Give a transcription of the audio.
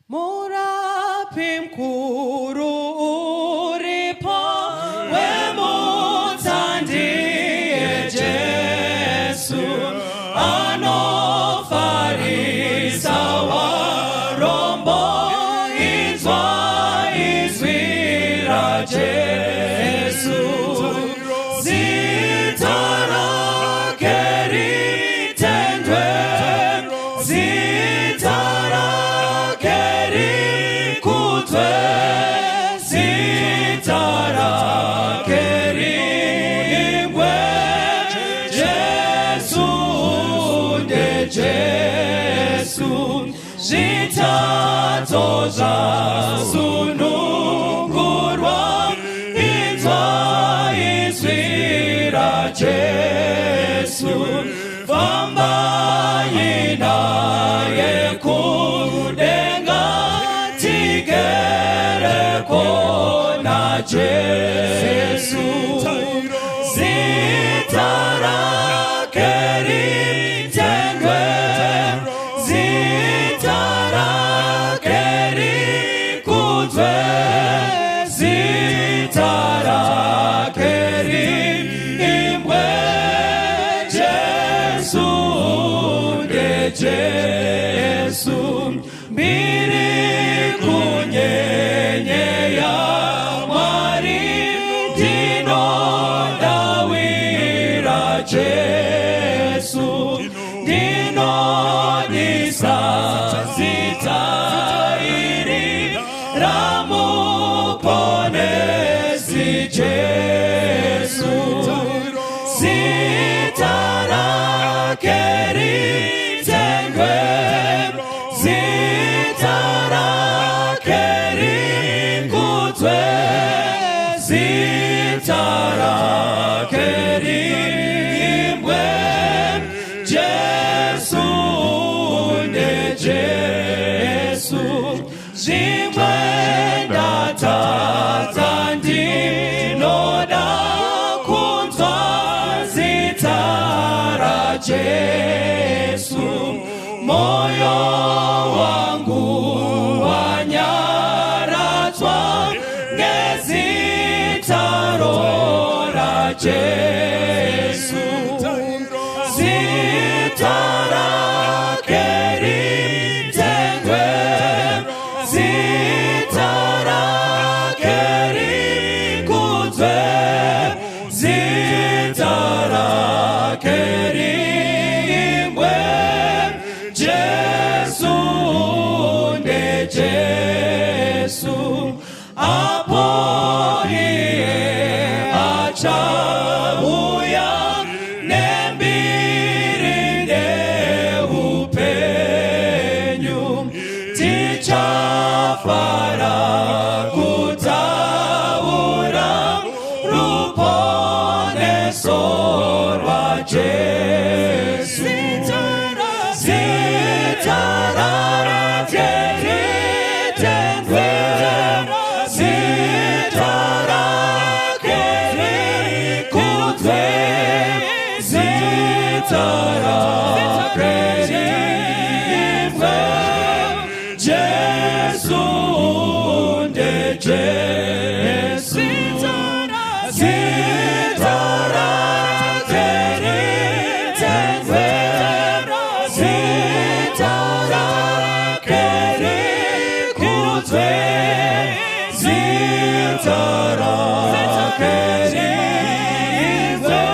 Morapim kuru uripa wemutandi Jesu anofarisa warombo izwa izwira Jesu zitara keri tendwe zitara keri kutwe zitara keri imwe Jesu de Jesu zitatoza sunungurwa inzwa izwira Jesu vamba yinaye kudenga tigere kona Jesu zitara keri tengwe zitara keri kutwe zitara keri imwe Jesu de Jesu mbiri kunyenye ya mwari dino dawira Jesu dino nisa zitairi ramu ponesi Jesu zitara keri tengwe zitara keri kutwe zitara keri imwe Jesu ne Jesu zimwe datatandinoda kunzwa zitara Jesu moyo wangu wanyaratwa ngezitaro la Jesu zitara keri tengwe zitara keri kutwe zitara keri imwe Jesu ne Jesu aporie achabuya nembirinde upenyu tichafara kutaura rupone sorwa Jesu zitara keri tengwe zitara keri kutwe zitara keri imwe Jesu de Jesu zitara keri tengwe zitara keri kutwe zitara keri imwe